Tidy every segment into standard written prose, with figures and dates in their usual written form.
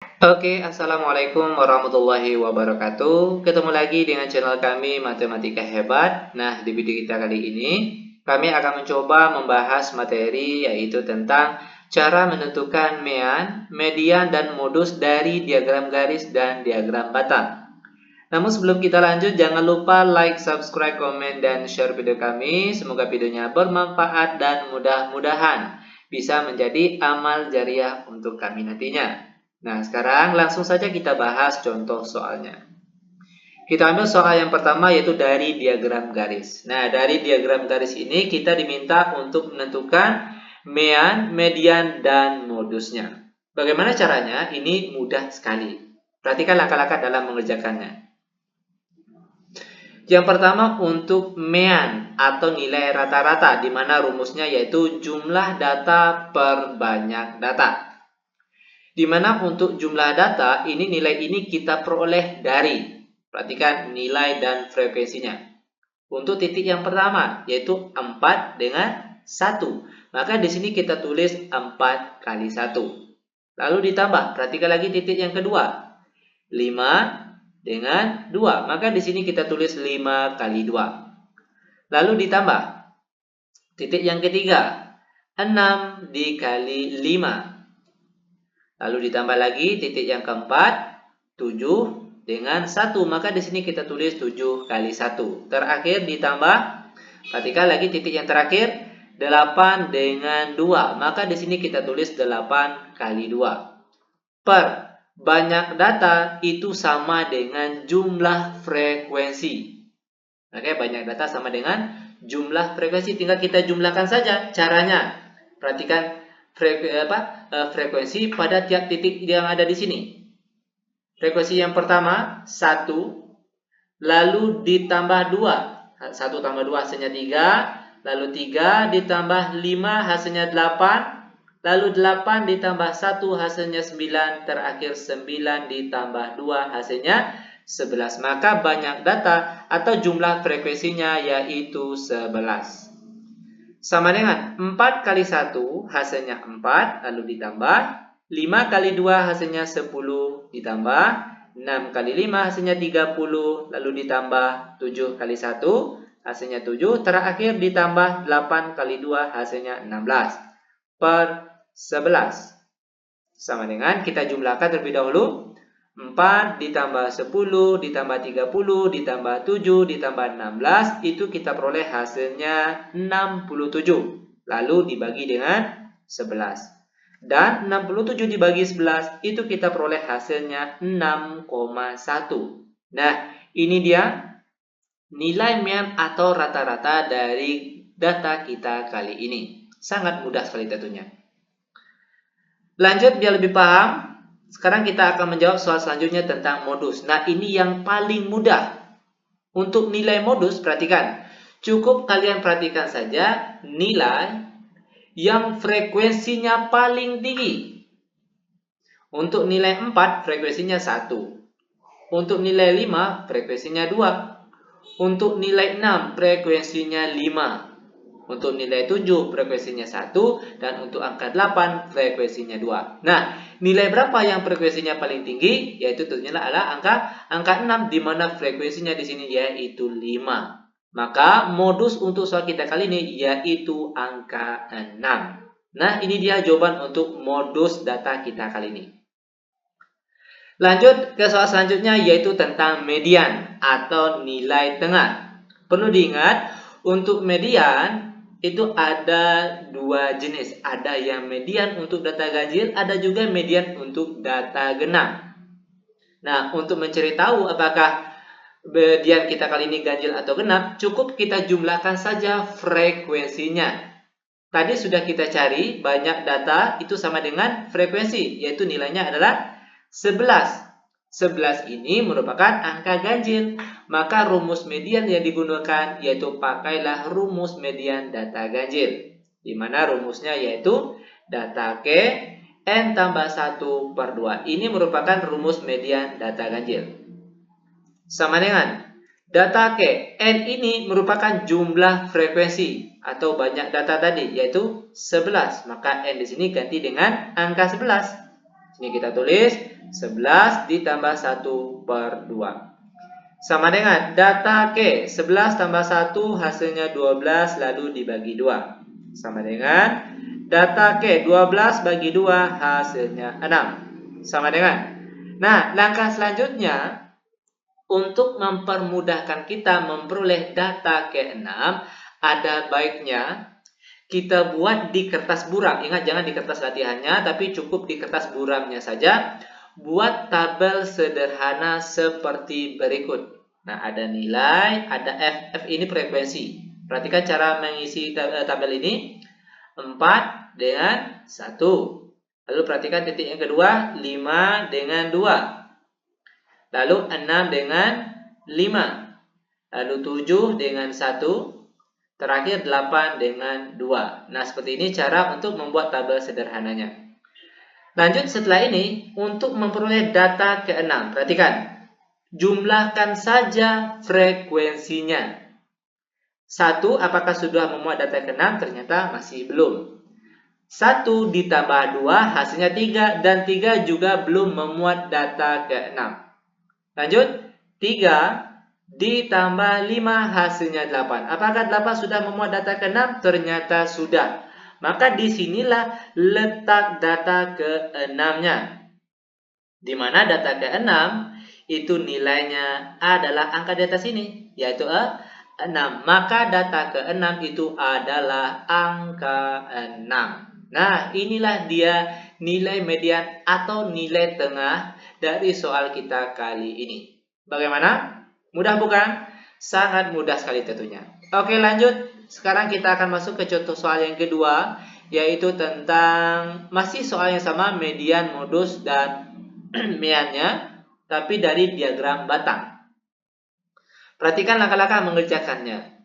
Oke, Assalamualaikum warahmatullahi wabarakatuh. Ketemu lagi dengan channel kami Matematika Hebat. Nah, di video kita kali ini, kami akan mencoba membahas materi yaitu tentang cara menentukan mean, median, dan modus dari diagram garis dan diagram batang. Namun sebelum kita lanjut, jangan lupa like, subscribe, komen, dan share video kami. Semoga videonya bermanfaat dan mudah-mudahan bisa menjadi amal jariah untuk kami nantinya. Nah, sekarang langsung saja kita bahas contoh soalnya. Kita ambil soal yang pertama yaitu dari diagram garis. Nah, dari diagram garis ini kita diminta untuk menentukan mean, median, dan modusnya. Bagaimana caranya? Ini mudah sekali. Perhatikan langkah-langkah dalam mengerjakannya. Yang pertama untuk mean atau nilai rata-rata, di mana rumusnya yaitu jumlah data per banyak data. Di mana untuk jumlah data, ini nilai ini kita peroleh dari, perhatikan nilai dan frekuensinya. Untuk titik yang pertama, yaitu 4 dengan 1. Maka di sini kita tulis 4 kali 1. Lalu ditambah, perhatikan lagi titik yang kedua. 5 dengan 2. Maka di sini kita tulis 5 kali 2. Lalu ditambah, titik yang ketiga. 6 dikali 5. Lalu ditambah lagi titik yang keempat, 7 dengan 1. Maka di sini kita tulis 7 kali 1. Terakhir ditambah, perhatikan lagi titik yang terakhir, 8 dengan 2. Maka di sini kita tulis 8 kali 2. Per banyak data itu sama dengan jumlah frekuensi. Oke, banyak data sama dengan jumlah frekuensi. Tinggal kita jumlahkan saja caranya. Perhatikan frekuensi pada tiap titik yang ada di sini. Frekuensi yang pertama 1, lalu ditambah 2. 1 tambah 2 hasilnya 3, lalu 3 ditambah 5 hasilnya 8, lalu 8 ditambah 1 hasilnya 9, terakhir 9 ditambah 2 hasilnya 11. Maka banyak data atau jumlah frekuensinya yaitu 11. Sama dengan 4 kali 1 hasilnya 4, lalu ditambah 5 kali 2 hasilnya 10, ditambah 6 kali 5 hasilnya 30, lalu ditambah 7 kali 1 hasilnya 7, terakhir ditambah 8 kali 2 hasilnya 16 per 11. Sama dengan kita jumlahkan terlebih dahulu. 4 ditambah 10 ditambah 30 ditambah 7 ditambah 16 itu kita peroleh hasilnya 67. Lalu dibagi dengan 11. Dan 67 dibagi 11 itu kita peroleh hasilnya 6,1. Nah, ini dia nilai mean atau rata-rata dari data kita kali ini. Sangat mudah sekali tentunya. Lanjut biar lebih paham. Sekarang kita akan menjawab soal selanjutnya tentang modus. Nah, ini yang paling mudah. Untuk nilai modus, perhatikan. Cukup kalian perhatikan saja nilai yang frekuensinya paling tinggi. Untuk nilai 4, frekuensinya 1. Untuk nilai 5, frekuensinya 2. Untuk nilai 6, frekuensinya 5. Untuk nilai 7 frekuensinya 1 dan untuk angka 8 frekuensinya 2. Nah, nilai berapa yang frekuensinya paling tinggi? Yaitu tentunya adalah angka 6 di mana frekuensinya di sini yaitu 5. Maka modus untuk soal kita kali ini yaitu angka 6. Nah, ini dia jawaban untuk modus data kita kali ini. Lanjut ke soal selanjutnya yaitu tentang median atau nilai tengah. Perlu diingat untuk median itu ada dua jenis. Ada yang median untuk data ganjil, ada juga median untuk data genap. Nah, untuk mencari tahu apakah median kita kali ini ganjil atau genap, cukup kita jumlahkan saja frekuensinya. Tadi sudah kita cari banyak data itu sama dengan frekuensi, yaitu nilainya adalah 11. 11 ini merupakan angka ganjil. Maka rumus median yang digunakan yaitu pakailah rumus median data ganjil. Di mana rumusnya yaitu data K N tambah 1 per 2. Ini merupakan rumus median data ganjil. Sama dengan data K N ini merupakan jumlah frekuensi atau banyak data tadi yaitu 11. Maka N di sini ganti dengan angka 11. Sini kita tulis 11 ditambah 1/2. Sama dengan data Q, 11 tambah 1 hasilnya 12 lalu dibagi 2. Sama dengan data Q, 12 bagi 2 hasilnya 6. Sama dengan. Nah, langkah selanjutnya untuk mempermudahkan kita memperoleh data Q6, ada baiknya kita buat di kertas buram. Ingat, jangan di kertas latihannya, tapi cukup di kertas buramnya saja. Buat tabel sederhana seperti berikut. Nah, ada nilai, ada F. F ini frekuensi. Perhatikan cara mengisi tabel ini. 4 dengan 1. Lalu perhatikan titik yang kedua, 5 dengan 2. Lalu 6 dengan 5. Lalu 7 dengan 1. Terakhir 8 dengan 2. Nah, seperti ini cara untuk membuat tabel sederhananya. Lanjut setelah ini, untuk memperoleh data ke-6. Perhatikan, jumlahkan saja frekuensinya. 1, apakah sudah memuat data ke-6? Ternyata masih belum. 1 ditambah 2 hasilnya 3, dan 3 juga belum memuat data ke-6. Lanjut, 3 ditambah 5 hasilnya 8. Apakah 8 sudah memuat data ke-6? Ternyata sudah. Maka disinilah letak data ke-6-nya. Di mana data ke-6 itu nilainya adalah angka di atas ini, yaitu 6. Maka data ke-6 itu adalah angka 6. Nah, inilah dia nilai median atau nilai tengah dari soal kita kali ini. Bagaimana? Mudah bukan? Sangat mudah sekali tentunya. Oke, lanjut. Sekarang kita akan masuk ke contoh soal yang kedua, yaitu tentang masih soal yang sama, median, modus, dan meannya, tapi dari diagram batang. Perhatikan langkah-langkah mengerjakannya.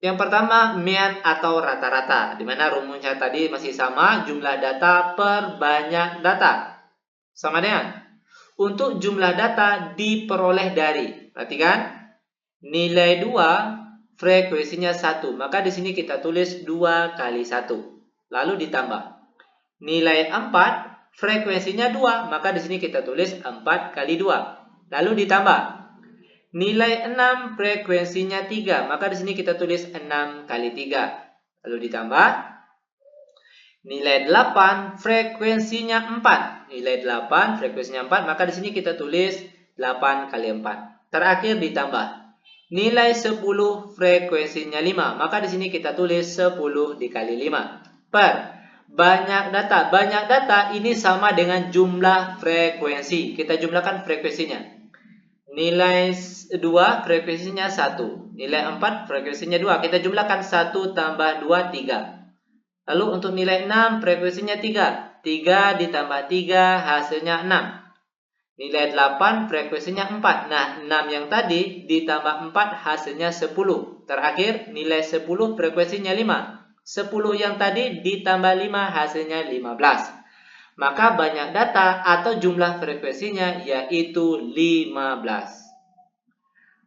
Yang pertama, mean atau rata-rata, di mana rumusnya tadi masih sama, jumlah data per banyak data. Sama dengan untuk jumlah data diperoleh dari, perhatikan, nilai 2, frekuensinya 1. Maka di sini kita tulis 2 kali 1. Lalu ditambah. Nilai 4, frekuensinya 2. Maka di sini kita tulis 4 kali 2. Lalu ditambah. Nilai 6, frekuensinya 3. Maka di sini kita tulis 6 kali 3. Lalu ditambah. Nilai 8, frekuensinya 4. Nilai 8, frekuensinya 4. Maka di sini kita tulis 8 kali 4. Terakhir ditambah. Nilai 10, frekuensinya 5. Maka di sini kita tulis 10 dikali 5. Per banyak data. Banyak data ini sama dengan jumlah frekuensi. Kita jumlahkan frekuensinya. Nilai 2, frekuensinya 1. Nilai 4, frekuensinya 2. Kita jumlahkan 1 tambah 2, 3. Lalu untuk nilai 6, frekuensinya 3. 3 ditambah 3, hasilnya 6. Nilai 8, frekuensinya 4. Nah, 6 yang tadi ditambah 4, hasilnya 10. Terakhir, nilai 10, frekuensinya 5. 10 yang tadi ditambah 5, hasilnya 15. Maka banyak data atau jumlah frekuensinya yaitu 15.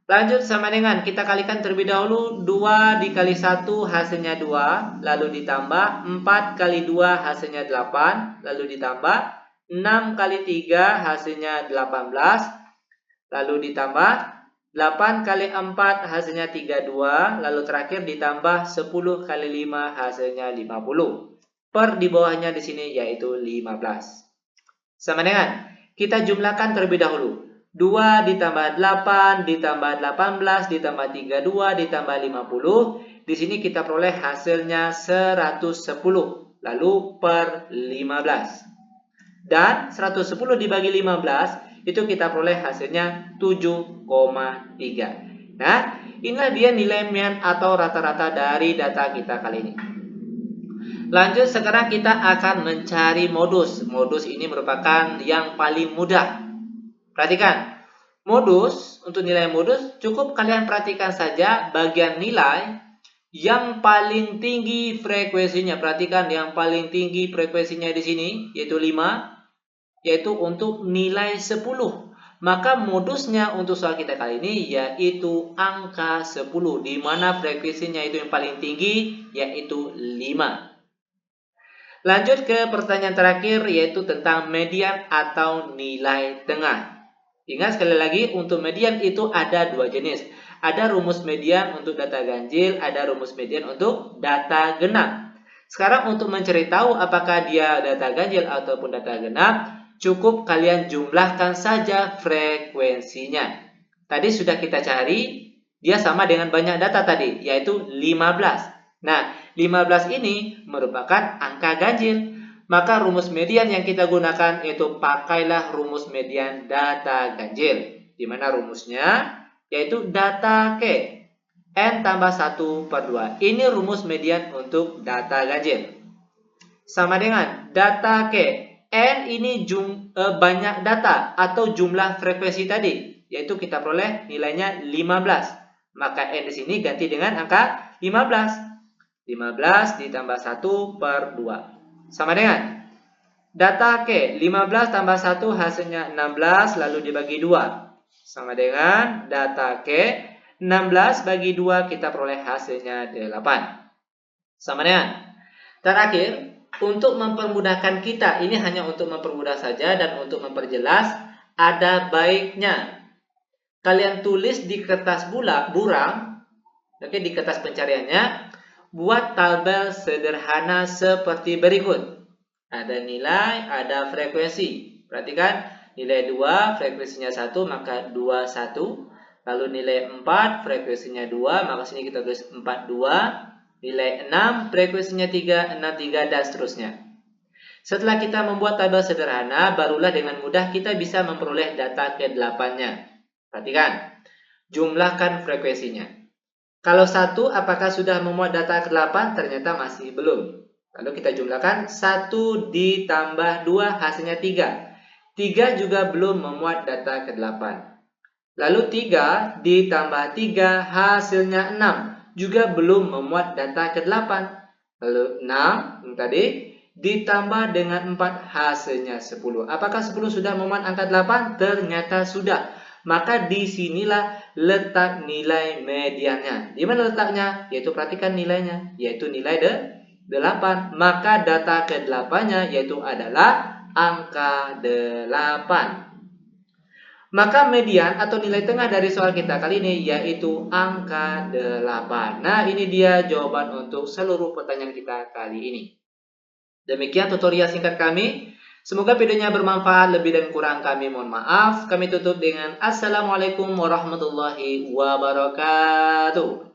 Lanjut sama dengan kita kalikan terlebih dahulu. 2 dikali 1 hasilnya 2. Lalu ditambah 4 kali 2 hasilnya 8. Lalu ditambah 6 kali 3 hasilnya 18. Lalu ditambah 8 kali 4 hasilnya 32. Lalu terakhir ditambah 10 kali 5 hasilnya 50. Per di bawahnya di sini yaitu 15. Sama dengan kita jumlahkan terlebih dahulu. 2 ditambah 8 ditambah 18 ditambah 32 ditambah 50. Di sini kita peroleh hasilnya 110. Lalu per 15. Dan 110 dibagi 15 itu kita peroleh hasilnya 7,3. Nah, inilah dia nilai mean atau rata-rata dari data kita kali ini. Lanjut, sekarang kita akan mencari modus. Modus ini merupakan yang paling mudah. Perhatikan, modus, untuk nilai modus cukup kalian perhatikan saja bagian nilai yang paling tinggi frekuensinya. Perhatikan yang paling tinggi frekuensinya di sini yaitu 5, yaitu untuk nilai 10. Maka modusnya untuk soal kita kali ini yaitu angka 10, di mana frekuensinya itu yang paling tinggi yaitu 5. Lanjut ke pertanyaan terakhir, yaitu tentang median atau nilai tengah. Ingat sekali lagi, untuk median itu ada dua jenis. Ada rumus median untuk data ganjil, ada rumus median untuk data genap. Sekarang untuk mencari tahu apakah dia data ganjil ataupun data genap, cukup kalian jumlahkan saja frekuensinya. Tadi sudah kita cari, dia sama dengan banyak data tadi, yaitu 15. Nah, 15 ini merupakan angka ganjil. Maka rumus median yang kita gunakan yaitu pakailah rumus median data ganjil. Di mana rumusnya yaitu data K. N tambah 1 per 2. Ini rumus median untuk data ganjil. Sama dengan data K. N ini banyak data atau jumlah frekuensi tadi. Yaitu kita peroleh nilainya 15. Maka N di sini ganti dengan angka 15. 15 ditambah 1 per 2. Sama dengan data K. 15 tambah 1 hasilnya 16 lalu dibagi 2. Sama dengan data K. 16 bagi 2 kita peroleh hasilnya 8. Sama dengan terakhir, untuk mempermudahkan kita, ini hanya untuk mempermudah saja dan untuk memperjelas, ada baiknya kalian tulis di kertas buram, oke, di kertas pencariannya. Buat tabel sederhana seperti berikut. Ada nilai, ada frekuensi. Perhatikan, nilai 2, frekuensinya 1, maka 21. Lalu nilai 4, frekuensinya 2, maka sini kita tulis 42. Nilai 6, frekuensinya 3, 63, dan seterusnya. Setelah kita membuat tabel sederhana, barulah dengan mudah kita bisa memperoleh data ke-8-nya. Perhatikan, jumlahkan frekuensinya. Kalau 1, apakah sudah memuat data ke-8? Ternyata masih belum. Lalu kita jumlahkan 1 ditambah 2 hasilnya 3. 3 juga belum memuat data ke-8. Lalu 3 ditambah 3 hasilnya 6. Juga belum memuat data ke-8. Lalu 6 tadi ditambah dengan 4 hasilnya 10. Apakah 10 sudah memuat angka 8? Ternyata sudah. Maka disinilah letak nilai mediannya. Di mana letaknya? Yaitu perhatikan nilainya, yaitu nilai 8. Maka data ke-8-nya yaitu adalah angka 8. Maka median atau nilai tengah dari soal kita kali ini yaitu angka 8. Nah, ini dia jawaban untuk seluruh pertanyaan kita kali ini. Demikian tutorial singkat kami. Semoga videonya bermanfaat, lebih dan kurang kami mohon maaf. Kami tutup dengan Assalamualaikum warahmatullahi wabarakatuh.